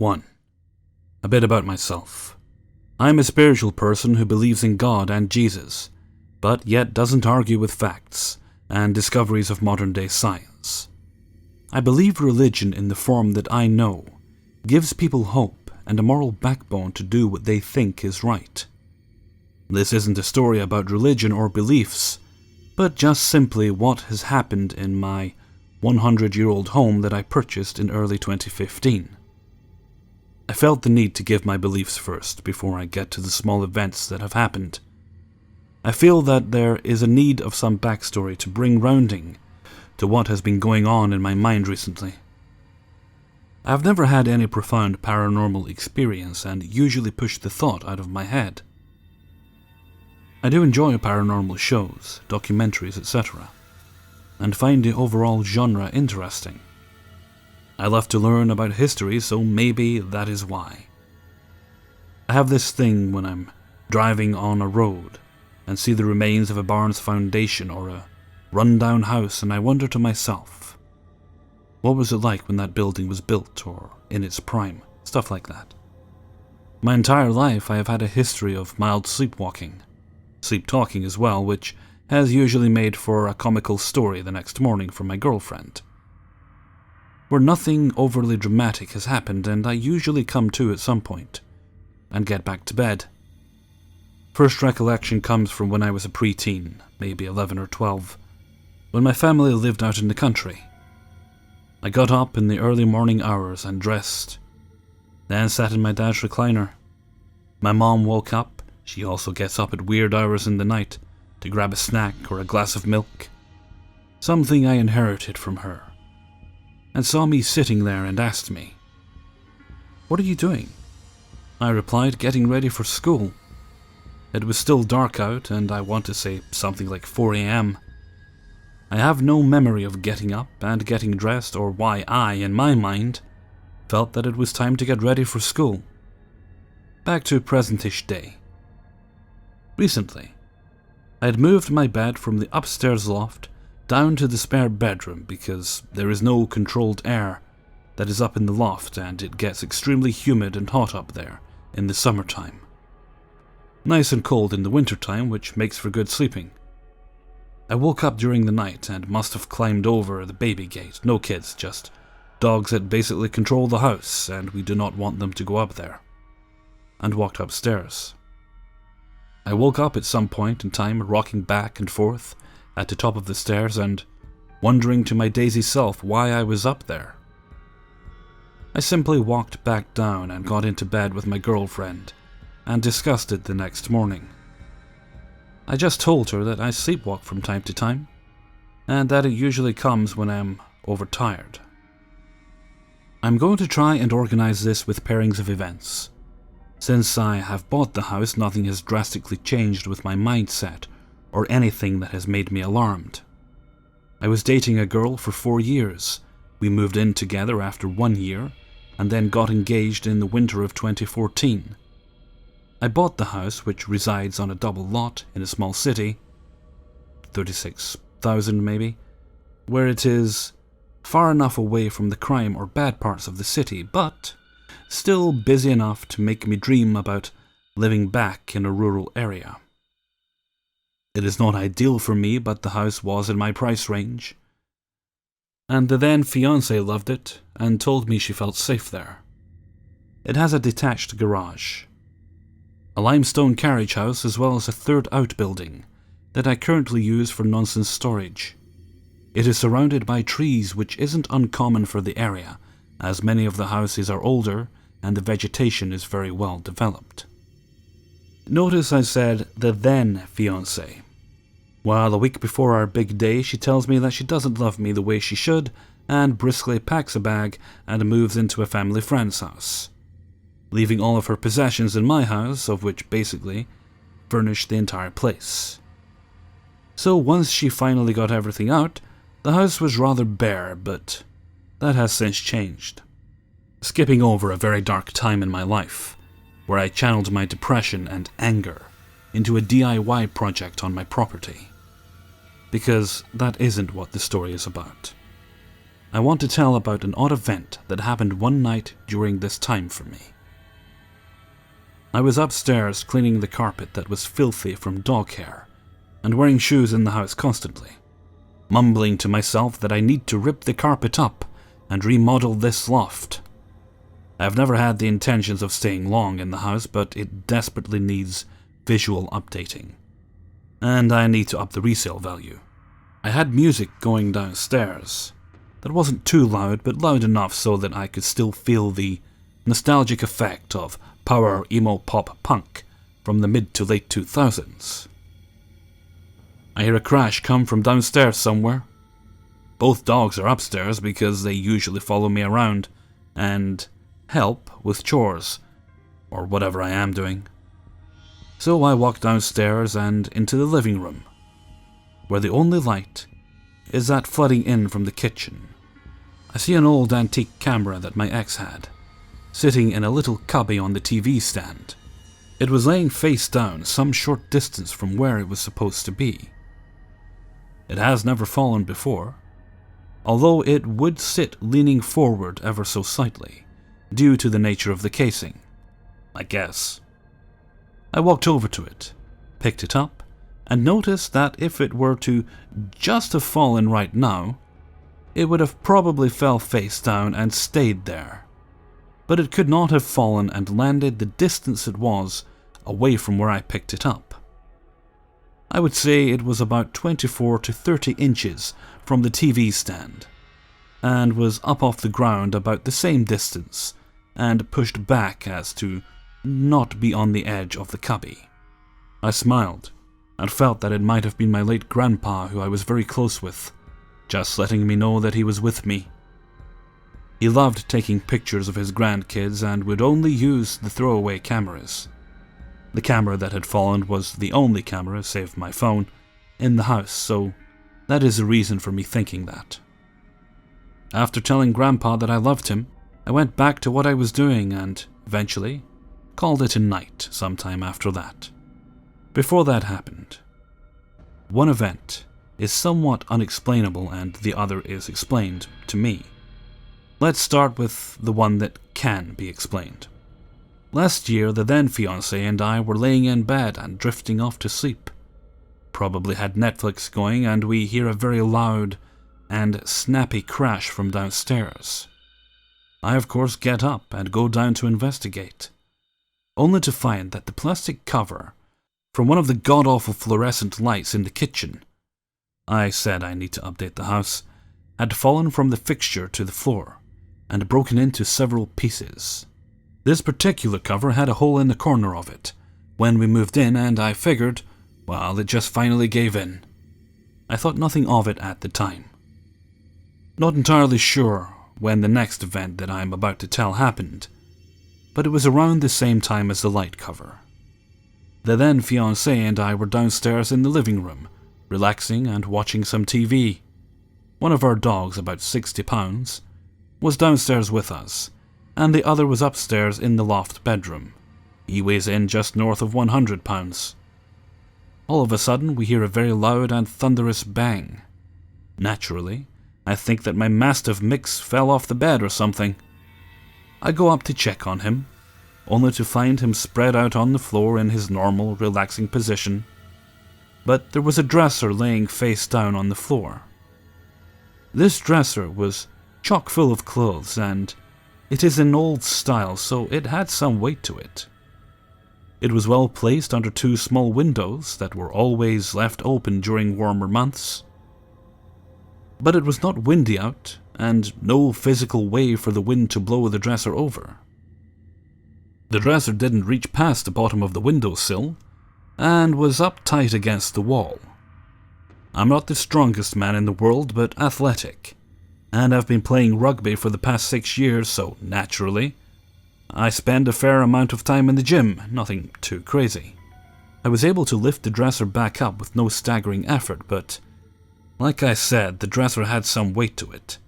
1. A bit about myself. I'm a spiritual person who believes in God and Jesus, but yet doesn't argue with facts and discoveries of modern-day science. I believe religion in the form that I know gives people hope and a moral backbone to do what they think is right. This isn't a story about religion or beliefs, but just simply what has happened in my 100-year-old home that I purchased in early 2015. I felt the need to give my beliefs first before I get to the small events that have happened. I feel that there is a need of some backstory to bring rounding to what has been going on in my mind recently. I've never had any profound paranormal experience and usually push the thought out of my head. I do enjoy paranormal shows, documentaries, etc., and find the overall genre interesting. I love to learn about history, so maybe that is why. I have this thing when I'm driving on a road and see the remains of a barn's foundation or a run-down house, and I wonder to myself, what was it like when that building was built or in its prime? Stuff like that. My entire life I have had a history of mild sleepwalking. Sleep-talking as well, which has usually made for a comical story the next morning for my girlfriend. Where nothing overly dramatic has happened, and I usually come to at some point and get back to bed. First recollection comes from when I was a preteen, maybe 11 or 12, when my family lived out in the country. I got up in the early morning hours and dressed, then sat in my dad's recliner. My mom woke up. She also gets up at weird hours in the night to grab a snack or a glass of milk, something I inherited from her, and saw me sitting there and asked me, "What are you doing?" I replied, "Getting ready for school." It was still dark out, and I want to say something like 4 a.m. I have no memory of getting up and getting dressed, or why I, in my mind, felt that it was time to get ready for school. Back to present-ish day. Recently, I had moved my bed from the upstairs loft down to the spare bedroom because there is no controlled air that is up in the loft, and it gets extremely humid and hot up there in the summertime. Nice and cold in the wintertime, which makes for good sleeping. I woke up during the night and must have climbed over the baby gate. No kids, just dogs that basically control the house, and we do not want them to go up there. And walked upstairs. I woke up at some point in time, rocking back and forth at the top of the stairs and wondering to my daisy self why I was up there. I simply walked back down and got into bed with my girlfriend and discussed it the next morning. I just told her that I sleepwalk from time to time, and that it usually comes when I'm overtired. I'm going to try and organize this with pairings of events. Since I have bought the house, nothing has drastically changed with my mindset or anything that has made me alarmed. I was dating a girl for 4 years. We moved in together after 1 year and then got engaged in the winter of 2014. I bought the house, which resides on a double lot in a small city, 36,000 maybe, where it is far enough away from the crime or bad parts of the city, but still busy enough to make me dream about living back in a rural area. It is not ideal for me, but the house was in my price range, and the then fiancé loved it and told me she felt safe there. It has a detached garage, a limestone carriage house, as well as a third outbuilding that I currently use for nonsense storage. It is surrounded by trees, which isn't uncommon for the area, as many of the houses are older and the vegetation is very well developed. Notice I said the then fiancé. While a week before our big day, she tells me that she doesn't love me the way she should and briskly packs a bag and moves into a family friend's house, leaving all of her possessions in my house, of which basically furnished the entire place. So once she finally got everything out, the house was rather bare, but that has since changed. Skipping over a very dark time in my life, where I channeled my depression and anger into a DIY project on my property. Because that isn't what the story is about. I want to tell about an odd event that happened one night during this time for me. I was upstairs cleaning the carpet that was filthy from dog hair and wearing shoes in the house constantly, mumbling to myself that I need to rip the carpet up and remodel this loft. I've never had the intentions of staying long in the house, but it desperately needs visual updating, and I need to up the resale value. I had music going downstairs that wasn't too loud, but loud enough so that I could still feel the nostalgic effect of power emo pop punk from the mid to late 2000s. I hear a crash come from downstairs somewhere. Both dogs are upstairs because they usually follow me around and help with chores or whatever I am doing. So I walk downstairs and into the living room, where the only light is that flooding in from the kitchen. I see an old antique camera that my ex had, sitting in a little cubby on the TV stand. It was laying face down some short distance from where it was supposed to be. It has never fallen before, although it would sit leaning forward ever so slightly, due to the nature of the casing, I guess. I walked over to it, picked it up, and noticed that if it were to just have fallen right now, it would have probably fell face down and stayed there. But it could not have fallen and landed the distance it was away from where I picked it up. I would say it was about 24 to 30 inches from the TV stand, and was up off the ground about the same distance, and pushed back as to not be on the edge of the cubby. I smiled, and felt that it might have been my late grandpa who I was very close with, just letting me know that he was with me. He loved taking pictures of his grandkids and would only use the throwaway cameras. The camera that had fallen was the only camera, save my phone, in the house, so that is a reason for me thinking that. After telling Grandpa that I loved him, I went back to what I was doing and, eventually, called it a night sometime after that. Before that happened, one event is somewhat unexplainable and the other is explained to me. Let's start with the one that can be explained. Last year, the then fiancé and I were laying in bed and drifting off to sleep. Probably had Netflix going, and we hear a very loud and snappy crash from downstairs. I, of course, get up and go down to investigate, only to find that the plastic cover from one of the god-awful fluorescent lights in the kitchen, I said I need to update the house, had fallen from the fixture to the floor and broken into several pieces. This particular cover had a hole in the corner of it when we moved in, and I figured, well, it just finally gave in. I thought nothing of it at the time. Not entirely sure when the next event that I am about to tell happened, but it was around the same time as the light cover. The then fiancé and I were downstairs in the living room, relaxing and watching some TV. One of our dogs, about 60 pounds, was downstairs with us, and the other was upstairs in the loft bedroom. He weighs in just north of 100 pounds. All of a sudden, we hear a very loud and thunderous bang. Naturally, I think that my mastiff Mix fell off the bed or something. I go up to check on him, only to find him spread out on the floor in his normal, relaxing position. But there was a dresser laying face down on the floor. This dresser was chock full of clothes, and it is in old style, so it had some weight to it. It was well placed under two small windows that were always left open during warmer months. But it was not windy out, and no physical way for the wind to blow the dresser over. The dresser didn't reach past the bottom of the windowsill, and was up tight against the wall. I'm not the strongest man in the world, but athletic, and I've been playing rugby for the past 6 years, so naturally, I spend a fair amount of time in the gym, nothing too crazy. I was able to lift the dresser back up with no staggering effort, but like I said, the dresser had some weight to it.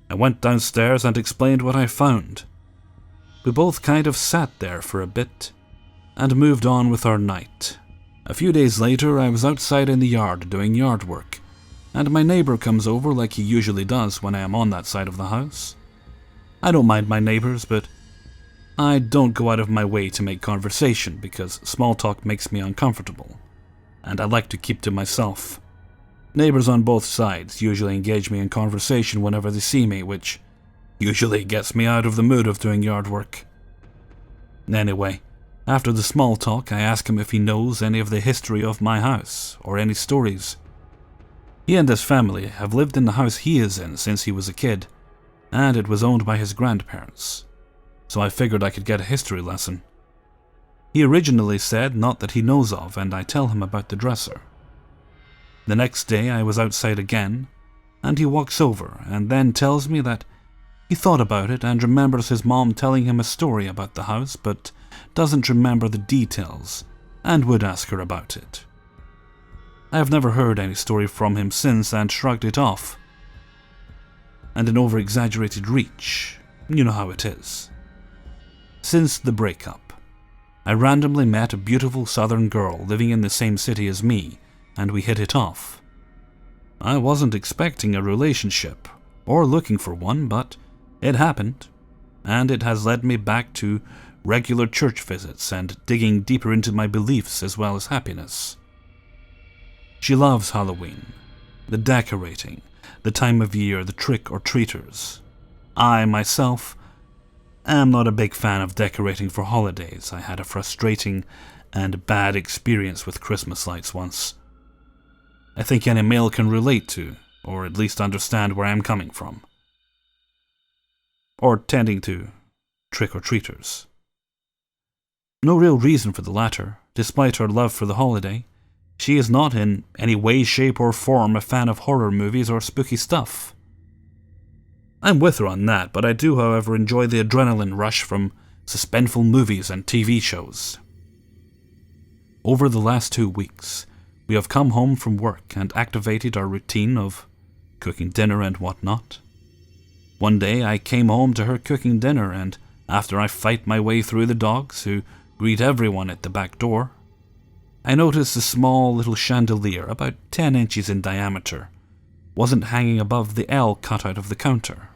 I went downstairs and explained what I found. We both kind of sat there for a bit and moved on with our night. A few days later, I was outside in the yard doing yard work and my neighbor comes over like he usually does when I am on that side of the house. I don't mind my neighbors, but I don't go out of my way to make conversation because small talk makes me uncomfortable, and I like to keep to myself. Neighbors on both sides usually engage me in conversation whenever they see me, which usually gets me out of the mood of doing yard work. Anyway, after the small talk, I ask him if he knows any of the history of my house, or any stories. He and his family have lived in the house he is in since he was a kid, and it was owned by his grandparents, so I figured I could get a history lesson. He originally said not that he knows of, and I tell him about the dresser. The next day I was outside again, and he walks over and then tells me that he thought about it and remembers his mom telling him a story about the house, but doesn't remember the details and would ask her about it. I have never heard any story from him since and shrugged it off. And an over-exaggerated reach, you know how it is. Since the breakup, I randomly met a beautiful southern girl living in the same city as me, and we hit it off. I wasn't expecting a relationship or looking for one, but it happened, and it has led me back to regular church visits and digging deeper into my beliefs as well as happiness. She loves Halloween, the decorating, the time of year, the trick-or-treaters. I, myself, am not a big fan of decorating for holidays. I had a frustrating and bad experience with Christmas lights once. I think any male can relate to, or at least understand where I'm coming from. Or tending to trick-or-treaters. No real reason for the latter. Despite her love for the holiday, she is not in any way, shape, or form a fan of horror movies or spooky stuff. I'm with her on that, but I do, however, enjoy the adrenaline rush from suspenseful movies and TV shows. Over the last 2 weeks, we have come home from work and activated our routine of cooking dinner and whatnot. One day I came home to her cooking dinner, and after I fight my way through the dogs, who greet everyone at the back door, I noticed a small little chandelier, about 10 inches in diameter, wasn't hanging above the L cut out of the counter.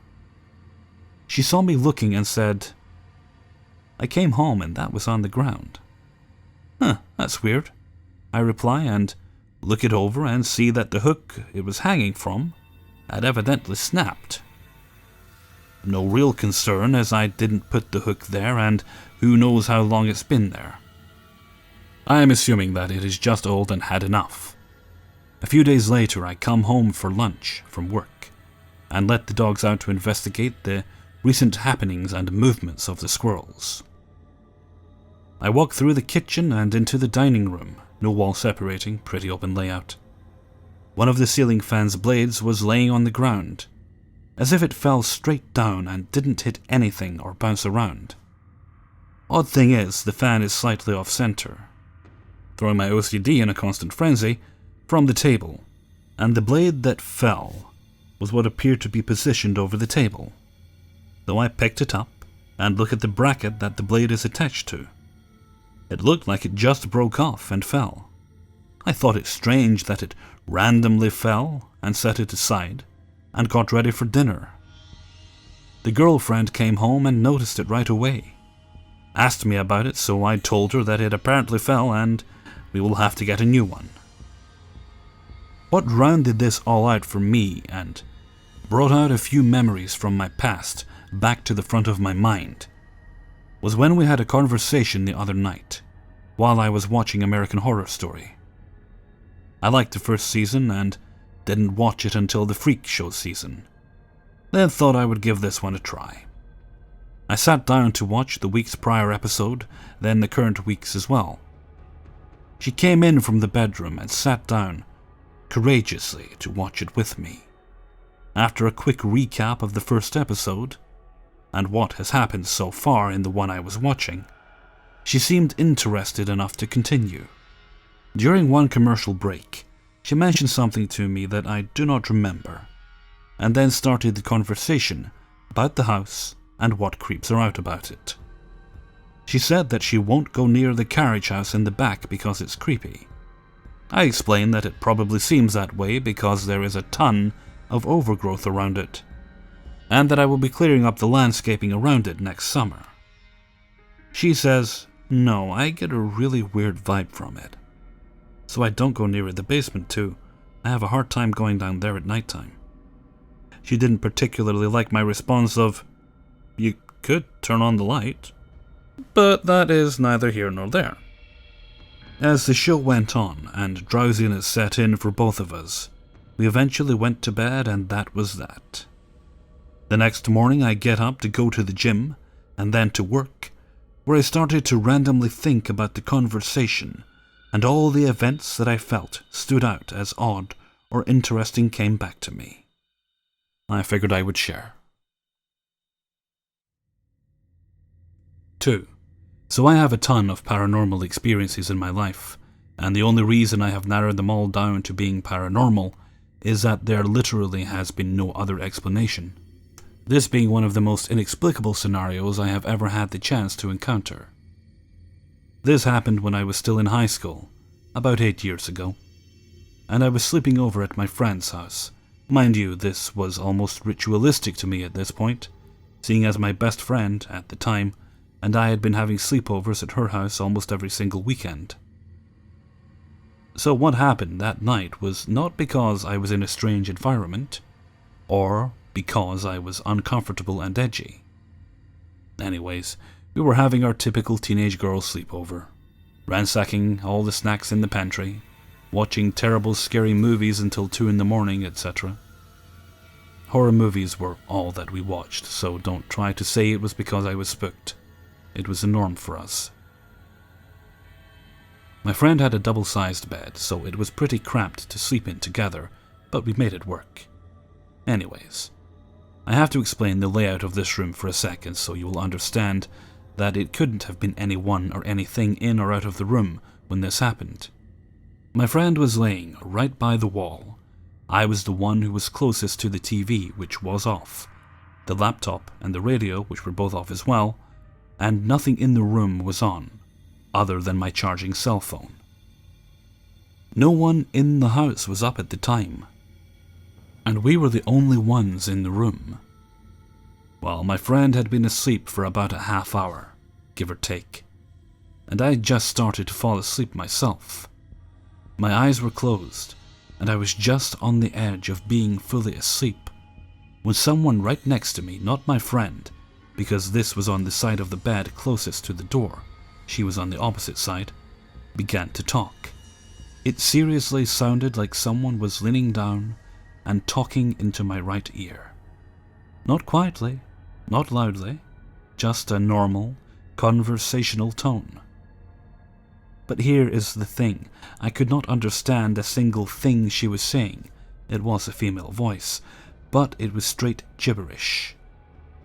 She saw me looking and said, "I came home and that was on the ground." "Huh, that's weird," I reply, and look it over and see that the hook it was hanging from had evidently snapped. No real concern, as I didn't put the hook there, and who knows how long it's been there. I am assuming that it is just old and had enough. A few days later, I come home for lunch from work, and let the dogs out to investigate the recent happenings and movements of the squirrels. I walk through the kitchen and into the dining room, no wall separating, pretty open layout. One of the ceiling fan's blades was laying on the ground, as if it fell straight down and didn't hit anything or bounce around. Odd thing is, the fan is slightly off-center, throwing my OCD in a constant frenzy from the table, and the blade that fell was what appeared to be positioned over the table, though I picked it up and looked at the bracket that the blade is attached to. It looked like it just broke off and fell. I thought it strange that it randomly fell and set it aside and got ready for dinner. The girlfriend came home and noticed it right away. Asked me about it, so I told her that it apparently fell and we will have to get a new one. What rounded this all out for me and brought out a few memories from my past back to the front of my mind was when we had a conversation the other night while I was watching American Horror Story. I liked the first season and didn't watch it until the Freak Show season, then thought I would give this one a try. I sat down to watch the week's prior episode, then the current week's as well. She came in from the bedroom and sat down courageously to watch it with me. After a quick recap of the first episode, and what has happened so far in the one I was watching, she seemed interested enough to continue. During one commercial break, she mentioned something to me that I do not remember, and then started the conversation about the house and what creeps her out about it. She said that she won't go near the carriage house in the back because it's creepy. I explained that it probably seems that way because there is a ton of overgrowth around it, and that I will be clearing up the landscaping around it next summer. She says, no, I get a really weird vibe from it, so I don't go near the basement too. I have a hard time going down there at nighttime. She didn't particularly like my response of, you could turn on the light, but that is neither here nor there. As the show went on and drowsiness set in for both of us, we eventually went to bed, and that was that. The next morning I get up to go to the gym and then to work, where I started to randomly think about the conversation, and all the events that I felt stood out as odd or interesting came back to me. I figured I would share. 2. So I have a ton of paranormal experiences in my life, and the only reason I have narrowed them all down to being paranormal is that there literally has been no other explanation. This being one of the most inexplicable scenarios I have ever had the chance to encounter. This happened when I was still in high school, about 8 years ago, and I was sleeping over at my friend's house. Mind you, this was almost ritualistic to me at this point, seeing as my best friend, at the time, and I had been having sleepovers at her house almost every single weekend. So what happened that night was not because I was in a strange environment, or because I was uncomfortable and edgy. Anyways, we were having our typical teenage girl sleepover, ransacking all the snacks in the pantry, watching terrible scary movies until 2 in the morning, etc. Horror movies were all that we watched, so don't try to say it was because I was spooked. It was a norm for us. My friend had a double-sized bed, so it was pretty cramped to sleep in together, but we made it work. Anyways, I have to explain the layout of this room for a second so you will understand that it couldn't have been anyone or anything in or out of the room when this happened. My friend was laying right by the wall. I was the one who was closest to the TV, which was off, the laptop and the radio, which were both off as well, and nothing in the room was on, other than my charging cell phone. No one in the house was up at the time, and we were the only ones in the room. Well, my friend had been asleep for about a half hour, give or take, and I had just started to fall asleep myself. My eyes were closed, and I was just on the edge of being fully asleep, when someone right next to me, not my friend, because this was on the side of the bed closest to the door, she was on the opposite side, began to talk. It seriously sounded like someone was leaning down and talking into my right ear. Not quietly, not loudly, just a normal, conversational tone. But here is the thing, I could not understand a single thing she was saying. It was a female voice, but it was straight gibberish.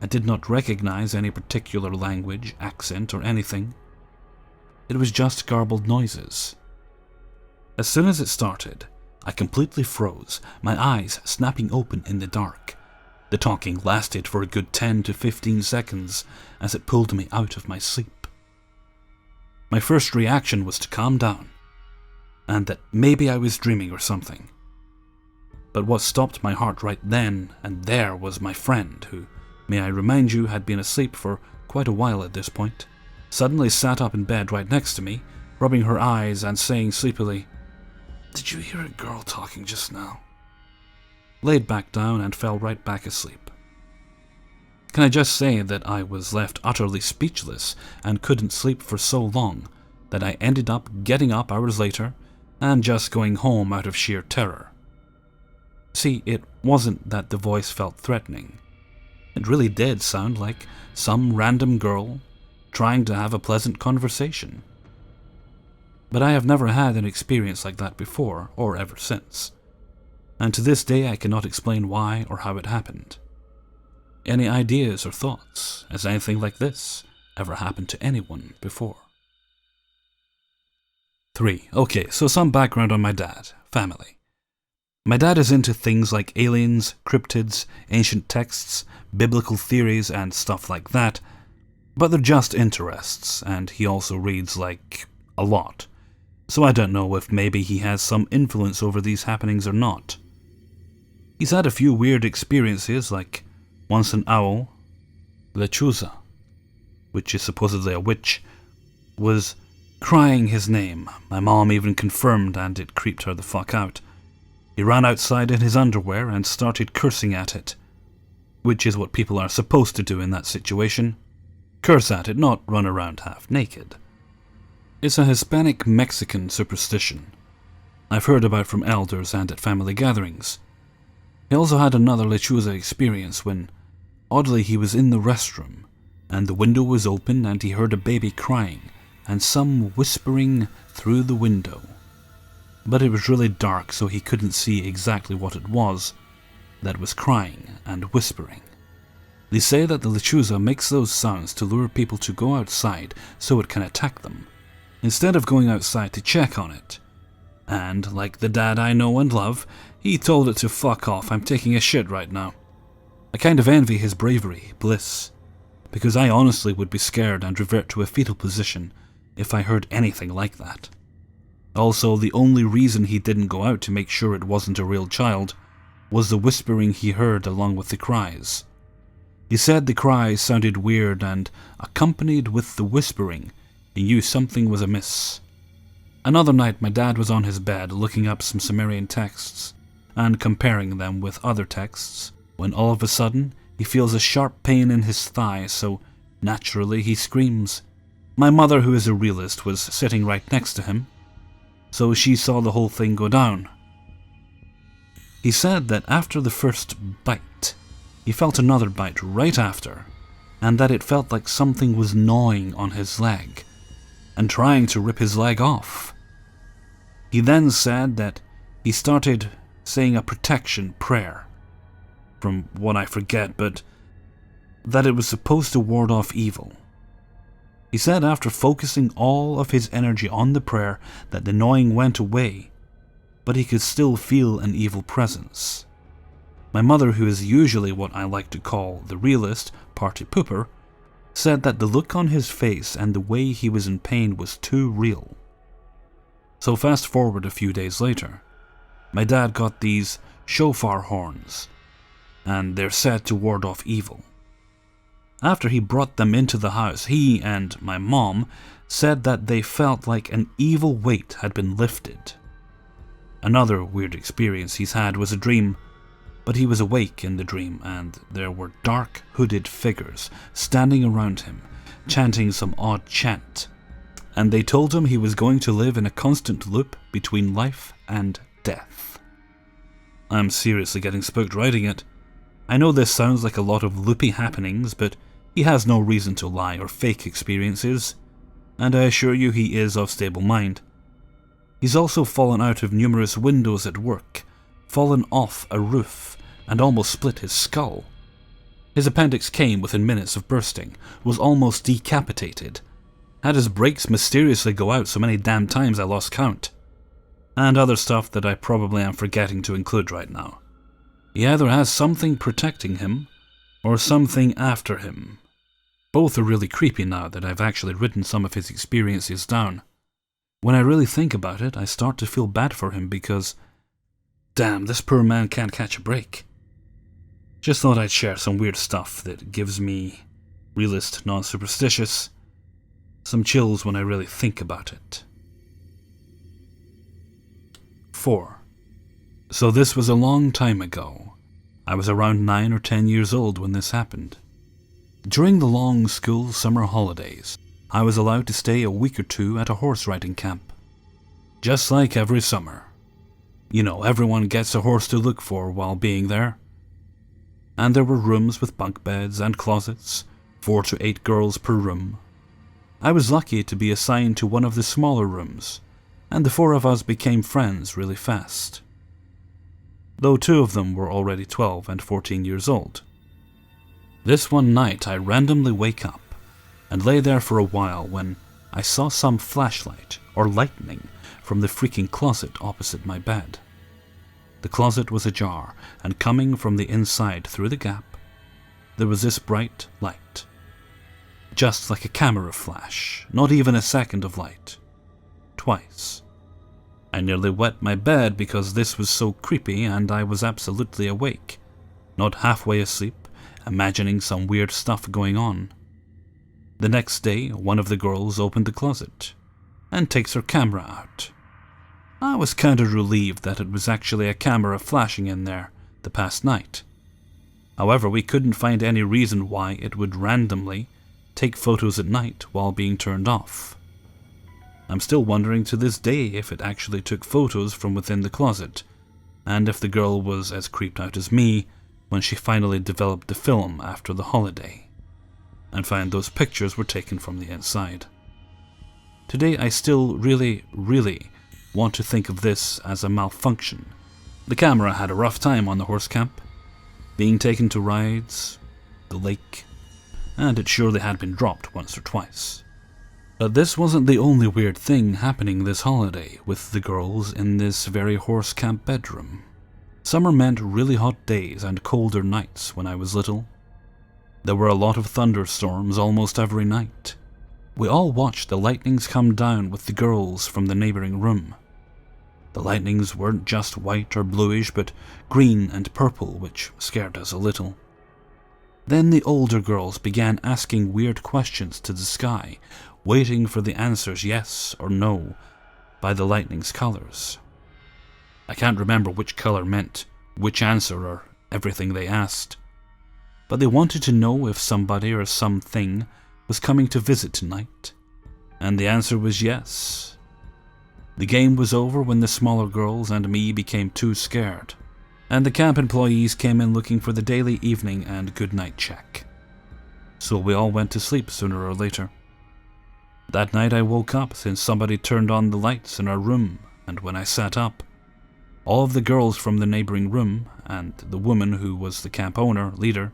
I did not recognize any particular language, accent, or anything. It was just garbled noises. As soon as it started, I completely froze, my eyes snapping open in the dark. The talking lasted for a good 10 to 15 seconds as it pulled me out of my sleep. My first reaction was to calm down, and that maybe I was dreaming or something. But what stopped my heart right then and there was my friend, who, may I remind you, had been asleep for quite a while at this point, suddenly sat up in bed right next to me, rubbing her eyes and saying sleepily, "Did you hear a girl talking just now?" Laid back down and fell right back asleep. Can I just say that I was left utterly speechless and couldn't sleep for so long that I ended up getting up hours later and just going home out of sheer terror. See, it wasn't that the voice felt threatening. It really did sound like some random girl trying to have a pleasant conversation. But I have never had an experience like that before or ever since, and to this day I cannot explain why or how it happened. Any ideas or thoughts? Has anything like this ever happened to anyone before? 3. Okay, so some background on my dad, family. My dad is into things like aliens, cryptids, ancient texts, biblical theories, and stuff like that, but they're just interests, and he also reads, like, a lot. so I don't know if maybe he has some influence over these happenings or not. He's had a few weird experiences, like once an owl, lechuza, which is supposedly a witch, was crying his name. My mom even confirmed, and it creeped her the fuck out. He ran outside in his underwear and started cursing at it, which is what people are supposed to do in that situation. Curse at it, not run around half naked. It's a Hispanic-Mexican superstition I've heard about from elders and at family gatherings. He also had another lechuza experience when, oddly, he was in the restroom, and the window was open and he heard a baby crying and some whispering through the window. But it was really dark, so he couldn't see exactly what it was that was crying and whispering. They say that the lechuza makes those sounds to lure people to go outside so it can attack them, instead of going outside to check on it. And, like the dad I know and love, he told it to fuck off. I'm taking a shit right now. I kind of envy his bravery, bliss, because I honestly would be scared and revert to a fetal position if I heard anything like that. Also, the only reason he didn't go out to make sure it wasn't a real child was the whispering he heard along with the cries. He said the cries sounded weird, and accompanied with the whispering, he knew something was amiss. Another night my dad was on his bed looking up some Sumerian texts and comparing them with other texts, when all of a sudden he feels a sharp pain in his thigh, so naturally he screams. My mother, who is a realist, was sitting right next to him, so she saw the whole thing go down. He said that after the first bite, he felt another bite right after, and that it felt like something was gnawing on his leg and trying to rip his leg off. He then said that he started saying a protection prayer, from what I forget, but that it was supposed to ward off evil. He said after focusing all of his energy on the prayer that the gnawing went away, but he could still feel an evil presence. My mother, who is usually what I like to call the realist, party pooper, said that the look on his face and the way he was in pain was too real. So fast forward a few days later, my dad got these shofar horns, and they're said to ward off evil. After he brought them into the house, he and my mom said that they felt like an evil weight had been lifted. Another weird experience he's had was a dream, but he was awake in the dream and there were dark hooded figures standing around him, chanting some odd chant, and they told him he was going to live in a constant loop between life and death. I'm seriously getting spooked writing it. I know this sounds like a lot of loopy happenings, but he has no reason to lie or fake experiences, and I assure you he is of stable mind. He's also fallen out of numerous windows at work, fallen off a roof, and almost split his skull. His appendix came within minutes of bursting, was almost decapitated, had his brakes mysteriously go out so many damn times I lost count, and other stuff that I probably am forgetting to include right now. He either has something protecting him, or something after him. Both are really creepy now that I've actually written some of his experiences down. When I really think about it, I start to feel bad for him because, damn, this poor man can't catch a break. Just thought I'd share some weird stuff that gives me, realist, non-superstitious, some chills when I really think about it. 4. So this was a long time ago. I was around 9 or 10 years old when this happened. During the long school summer holidays, I was allowed to stay a week or two at a horse riding camp. Just like every summer. You know, everyone gets a horse to look for while being there. And there were rooms with bunk beds and closets, 4 to 8 girls per room. I was lucky to be assigned to one of the smaller rooms, and the 4 of us became friends really fast. Though 2 of them were already 12 and 14 years old. This one night I randomly wake up and lay there for a while when I saw some flashlight or lightning from the freaking closet opposite my bed. The closet was ajar, and coming from the inside through the gap, there was this bright light. Just like a camera flash, not even a second of light. Twice. I nearly wet my bed because this was so creepy, and I was absolutely awake, not halfway asleep, imagining some weird stuff going on. The next day, one of the girls opened the closet and takes her camera out. I was kind of relieved that it was actually a camera flashing in there the past night. However, we couldn't find any reason why it would randomly take photos at night while being turned off. I'm still wondering to this day if it actually took photos from within the closet, and if the girl was as creeped out as me when she finally developed the film after the holiday, and found those pictures were taken from the inside. Today I still really want to think of this as a malfunction. The camera had a rough time on the horse camp, being taken to rides, the lake, and it surely had been dropped once or twice. But this wasn't the only weird thing happening this holiday with the girls in this very horse camp bedroom. Summer meant really hot days and colder nights when I was little. There were a lot of thunderstorms almost every night. We all watched the lightnings come down with the girls from the neighboring room. The lightnings weren't just white or bluish, but green and purple, which scared us a little. Then the older girls began asking weird questions to the sky, waiting for the answers yes or no by the lightning's colors. I can't remember which color meant which answer or everything they asked, but they wanted to know if somebody or something was coming to visit tonight, and the answer was yes. The game was over when the smaller girls and me became too scared, and the camp employees came in looking for the daily evening and goodnight check. So we all went to sleep sooner or later. That night I woke up since somebody turned on the lights in our room, and when I sat up, all of the girls from the neighboring room, and the woman who was the camp leader,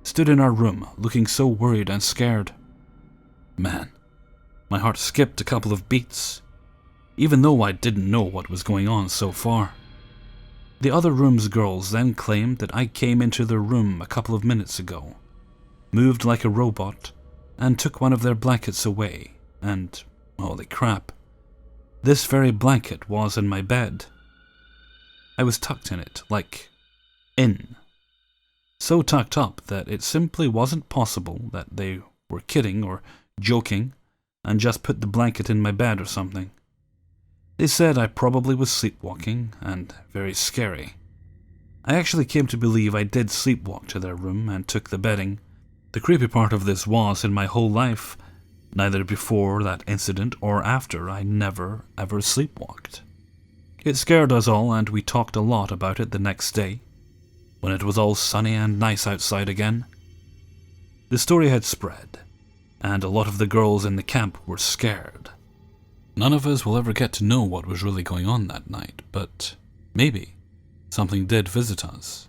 stood in our room looking so worried and scared. Man, my heart skipped a couple of beats, even though I didn't know what was going on so far. The other room's girls then claimed that I came into their room a couple of minutes ago, moved like a robot, and took one of their blankets away, and, holy crap, this very blanket was in my bed. I was tucked in it, like, in. So tucked up that it simply wasn't possible that they were kidding or joking and just put the blanket in my bed or something. They said I probably was sleepwalking and very scary. I actually came to believe I did sleepwalk to their room and took the bedding. The creepy part of this was, in my whole life, neither before that incident or after, I never ever sleepwalked. It scared us all, and we talked a lot about it the next day, when it was all sunny and nice outside again. The story had spread, and a lot of the girls in the camp were scared. None of us will ever get to know what was really going on that night, but maybe something did visit us.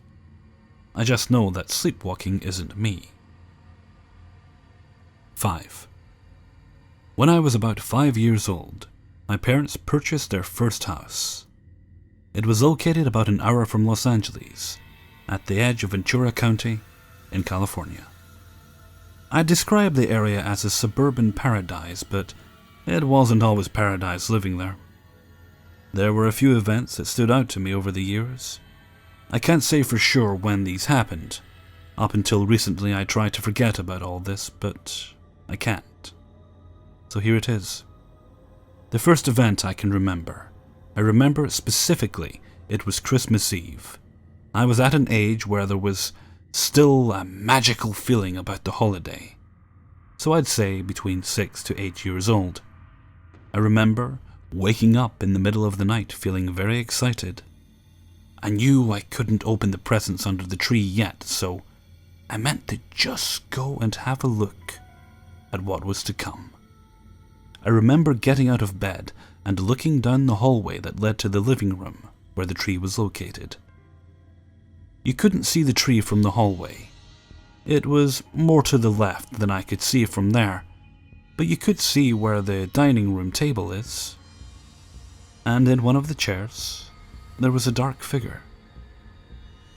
I just know that sleepwalking isn't me. 5. When I was about 5 years old, my parents purchased their first house. It was located about an hour from Los Angeles, at the edge of Ventura County in California. I describe the area as a suburban paradise, but it wasn't always paradise living there. There were a few events that stood out to me over the years. I can't say for sure when these happened. Up until recently I tried to forget about all this, but I can't. So here it is. The first event I can remember. I remember specifically it was Christmas Eve. I was at an age where there was still a magical feeling about the holiday. So I'd say between 6 to 8 years old. I remember waking up in the middle of the night feeling very excited. I knew I couldn't open the presents under the tree yet, so I meant to just go and have a look at what was to come. I remember getting out of bed and looking down the hallway that led to the living room where the tree was located. You couldn't see the tree from the hallway. It was more to the left than I could see from there, but you could see where the dining room table is. And in one of the chairs, there was a dark figure.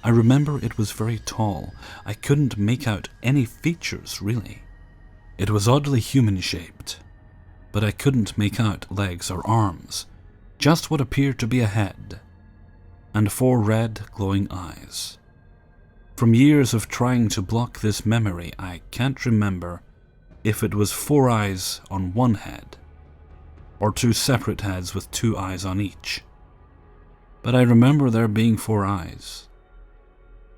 I remember it was very tall. I couldn't make out any features, really. It was oddly human-shaped, but I couldn't make out legs or arms. just what appeared to be a head, and 4 red, glowing eyes. From years of trying to block this memory, I can't remember if it was 4 eyes on one head, or 2 separate heads with 2 eyes on each. But I remember there being 4 eyes,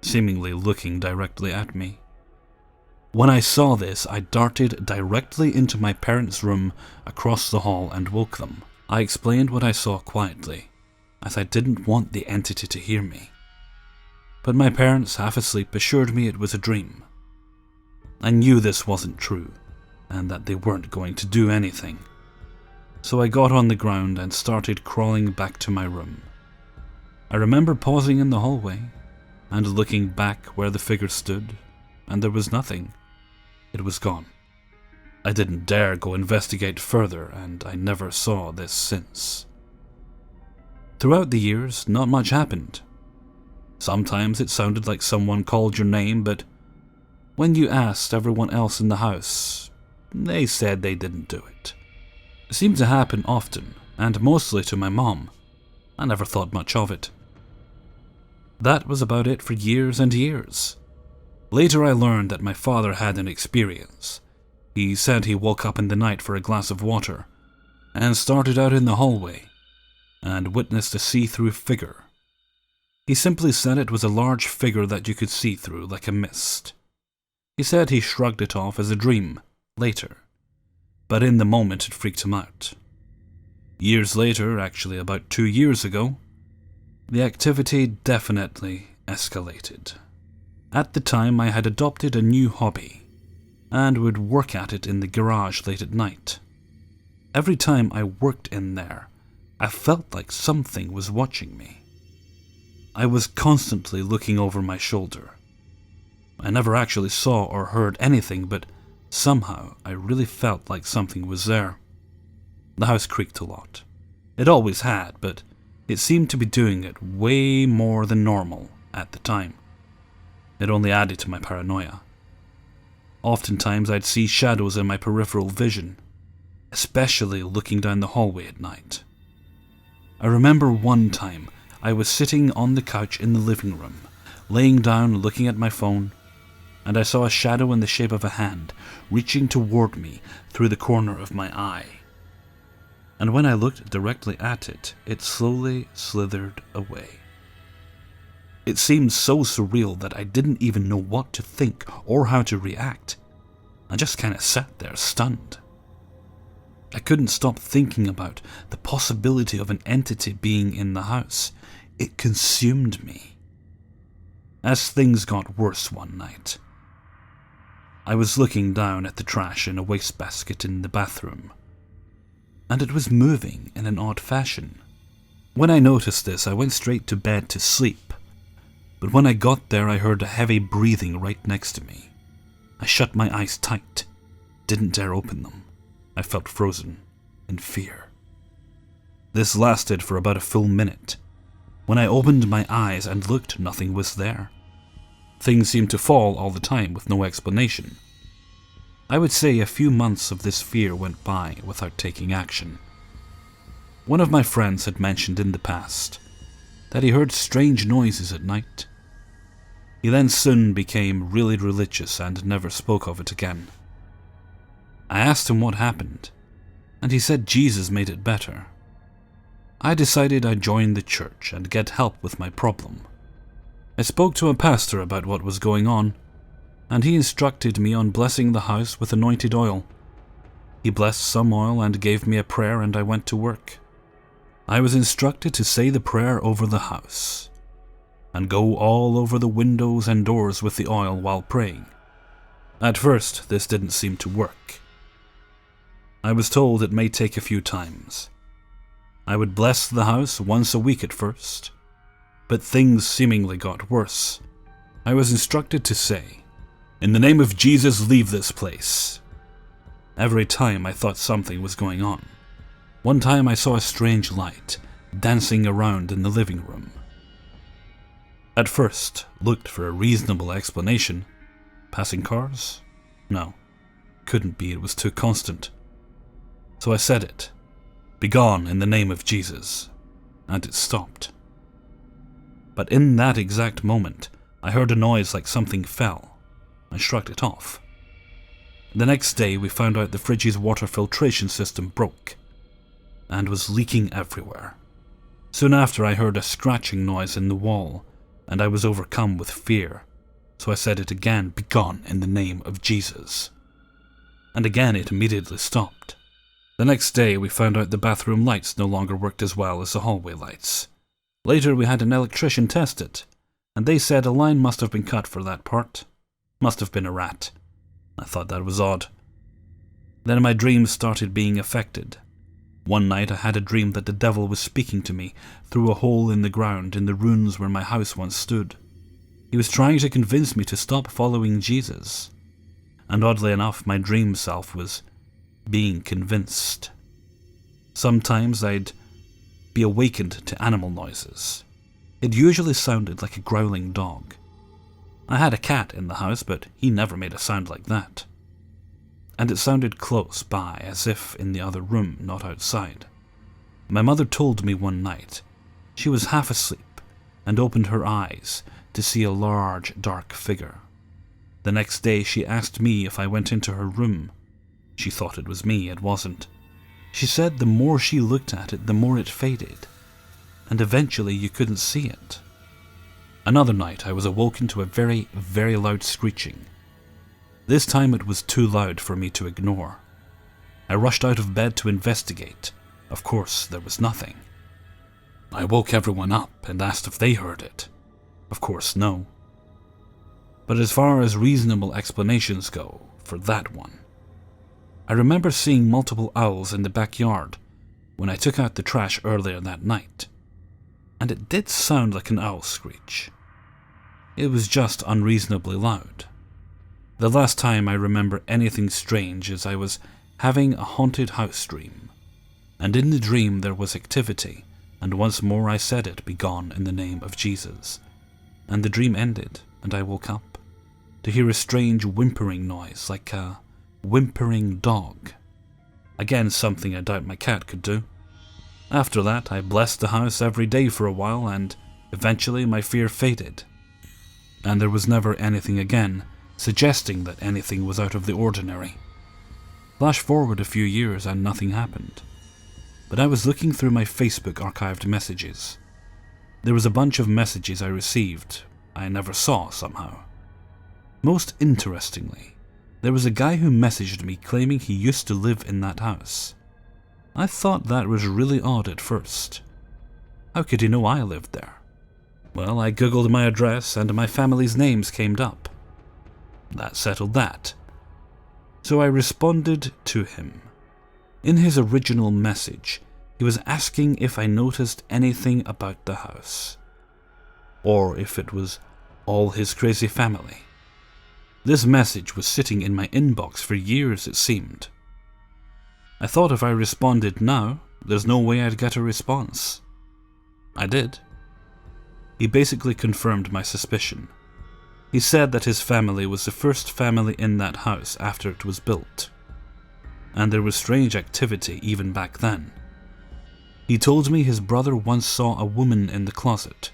seemingly looking directly at me. When I saw this, I darted directly into my parents' room across the hall and woke them. I explained what I saw quietly, as I didn't want the entity to hear me. But my parents, half asleep, assured me it was a dream. I knew this wasn't true, and that they weren't going to do anything. So I got on the ground and started crawling back to my room. I remember pausing in the hallway and looking back where the figure stood, and there was nothing. It was gone. I didn't dare go investigate further, and I never saw this since. Throughout the years, not much happened. Sometimes it sounded like someone called your name, but when you asked everyone else in the house, they said they didn't do it. It seemed to happen often, and mostly to my mom. I never thought much of it. That was about it for years and years. Later I learned that my father had an experience. He said he woke up in the night for a glass of water, and started out in the hallway, and witnessed a see-through figure. He simply said it was a large figure that you could see through like a mist. He said he shrugged it off as a dream, later, but in the moment it freaked him out. Years later, actually about 2 years ago, the activity definitely escalated. At the time I had adopted a new hobby, and would work at it in the garage late at night. Every time I worked in there, I felt like something was watching me. I was constantly looking over my shoulder. I never actually saw or heard anything, but somehow I really felt like something was there. The house creaked a lot. It always had, but it seemed to be doing it way more than normal at the time. It only added to my paranoia. Oftentimes I'd see shadows in my peripheral vision, especially looking down the hallway at night. I remember one time I was sitting on the couch in the living room, laying down looking at my phone, and I saw a shadow in the shape of a hand reaching toward me through the corner of my eye. And when I looked directly at it, it slowly slithered away. It seemed so surreal that I didn't even know what to think or how to react. I just kind of sat there stunned. I couldn't stop thinking about the possibility of an entity being in the house. It consumed me. As things got worse one night, I was looking down at the trash in a wastebasket in the bathroom, and it was moving in an odd fashion. When I noticed this, I went straight to bed to sleep, but when I got there I heard a heavy breathing right next to me. I shut my eyes tight, didn't dare open them. I felt frozen in fear. This lasted for about a full minute. When I opened my eyes and looked, nothing was there. Things seemed to fall all the time with no explanation. I would say a few months of this fear went by without taking action. One of my friends had mentioned in the past that he heard strange noises at night. He then soon became really religious and never spoke of it again. I asked him what happened, and he said Jesus made it better. I decided I'd join the church and get help with my problem. I spoke to a pastor about what was going on, and he instructed me on blessing the house with anointed oil. He blessed some oil and gave me a prayer, and I went to work. I was instructed to say the prayer over the house, and go all over the windows and doors with the oil while praying. At first, this didn't seem to work. I was told it may take a few times. I would bless the house once a week at first, but things seemingly got worse. I was instructed to say, "In the name of Jesus, leave this place," every time I thought something was going on. One time I saw a strange light dancing around in the living room. At first, looked for a reasonable explanation. Passing cars? No, couldn't be, it was too constant. So I said it. "Begone in the name of Jesus." and it stopped. But in that exact moment, I heard a noise like something fell. I shrugged it off. The next day, we found out the fridge's water filtration system broke and was leaking everywhere. Soon after, I heard a scratching noise in the wall, and I was overcome with fear. So I said it again, "Begone in the name of Jesus." And again it immediately stopped. The next day we found out the bathroom lights no longer worked as well as the hallway lights. Later we had an electrician test it, and they said a line must have been cut for that part. Must have been a rat. I thought that was odd. Then my dreams started being affected. One night I had a dream that the devil was speaking to me through a hole in the ground in the ruins where my house once stood. He was trying to convince me to stop following Jesus. And oddly enough, my dream self was being convinced. Sometimes I'd be awakened to animal noises. It usually sounded like a growling dog. I had a cat in the house, but he never made a sound like that. And it sounded close by, as if in the other room, not outside. My mother told me one night she was half asleep and opened her eyes to see a large, dark figure. The next day she asked me if I went into her room. She thought it was me, it wasn't. She said the more she looked at it, the more it faded, and eventually you couldn't see it. Another night I was awoken to a very, very loud screeching. This time it was too loud for me to ignore. I rushed out of bed to investigate. Of course, there was nothing. I woke everyone up and asked if they heard it. Of course, no. But as far as reasonable explanations go for that one, I remember seeing multiple owls in the backyard when I took out the trash earlier that night, and it did sound like an owl screech. It was just unreasonably loud. The last time I remember anything strange is I was having a haunted house dream, and in the dream there was activity, and once more I said it, "Begone in the name of Jesus," and the dream ended, and I woke up to hear a strange whimpering noise, like a whimpering dog. Again, something I doubt my cat could do. After that, I blessed the house every day for a while, and eventually my fear faded. And there was never anything again, suggesting that anything was out of the ordinary. Flash forward a few years and nothing happened. But I was looking through my Facebook archived messages. There was a bunch of messages I received I never saw somehow. Most interestingly, there was a guy who messaged me claiming he used to live in that house. I thought that was really odd at first. How could he know I lived there? Well, I googled my address and my family's names came up. That settled that. So I responded to him. In his original message, he was asking if I noticed anything about the house, or if it was all his crazy family. This message was sitting in my inbox for years, it seemed. I thought if I responded now, there's no way I'd get a response. I did. He basically confirmed my suspicion. He said that his family was the first family in that house after it was built, and there was strange activity even back then. He told me his brother once saw a woman in the closet.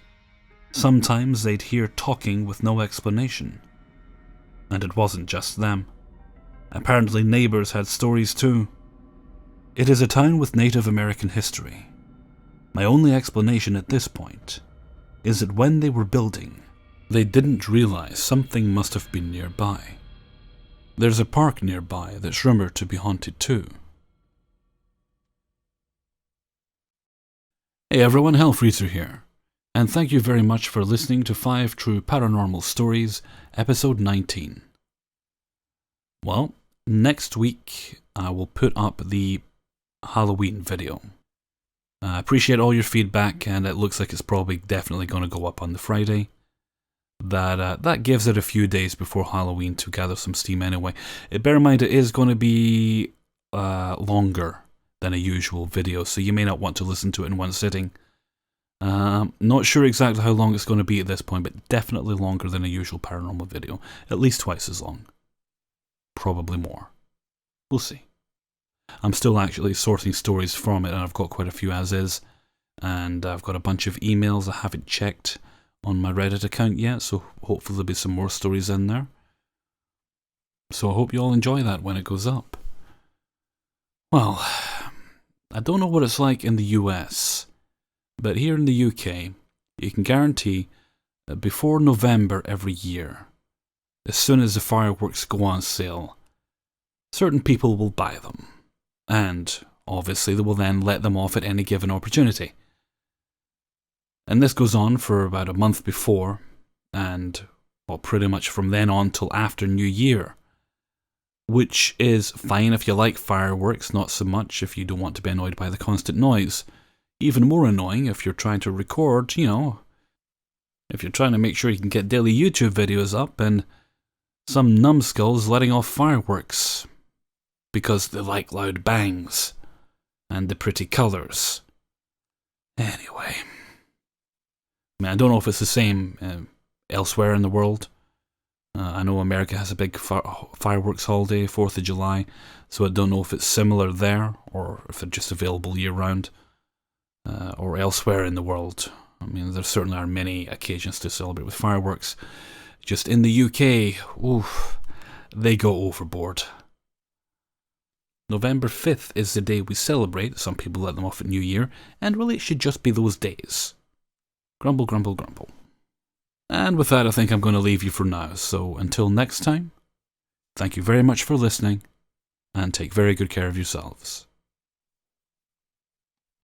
Sometimes they'd hear talking with no explanation. And it wasn't just them. Apparently neighbors had stories too. It is a town with Native American history. My only explanation at this point is that when they were building, they didn't realize something must have been nearby. There's a park nearby that's rumored to be haunted too. Hey everyone, Hellfreezer here, and thank you very much for listening to 5 True Paranormal Stories, episode 19. Well, next week I will put up the Halloween video. I appreciate all your feedback, and it looks like it's probably definitely going to go up on the Friday. That gives it a few days before Halloween to gather some steam anyway. Bear in mind it is going to be longer than a usual video, so you may not want to listen to it in one sitting. Not sure exactly how long it's going to be at this point, but definitely longer than a usual paranormal video. At least twice as long. Probably more. We'll see. I'm still actually sourcing stories from it, and I've got quite a few as is. and I've got a bunch of emails I haven't checked on my Reddit account yet, so hopefully there'll be some more stories in there. So I hope you all enjoy that when it goes up. Well, I don't know what it's like in the US, but here in the UK, you can guarantee that before November every year, as soon as the fireworks go on sale, certain people will buy them, and obviously they will then let them off at any given opportunity. And this goes on for about a month before, and well, pretty much from then on till after New Year. Which is fine if you like fireworks, not so much if you don't want to be annoyed by the constant noise. Even more annoying if you're trying to record, if you're trying to make sure you can get daily YouTube videos up and some numbskulls letting off fireworks because they like loud bangs and the pretty colours. Anyway, I don't know if it's the same elsewhere in the world. I know America has a big fireworks holiday, 4th of July, so I don't know if it's similar there, or if they're just available year-round, or elsewhere in the world. I mean, there certainly are many occasions to celebrate with fireworks. Just in the UK, oof, they go overboard. November 5th is the day we celebrate. Some people let them off at New Year, and really it should just be those days. Grumble, grumble, grumble. And with that, I think I'm going to leave you for now. So until next time, thank you very much for listening, and take very good care of yourselves.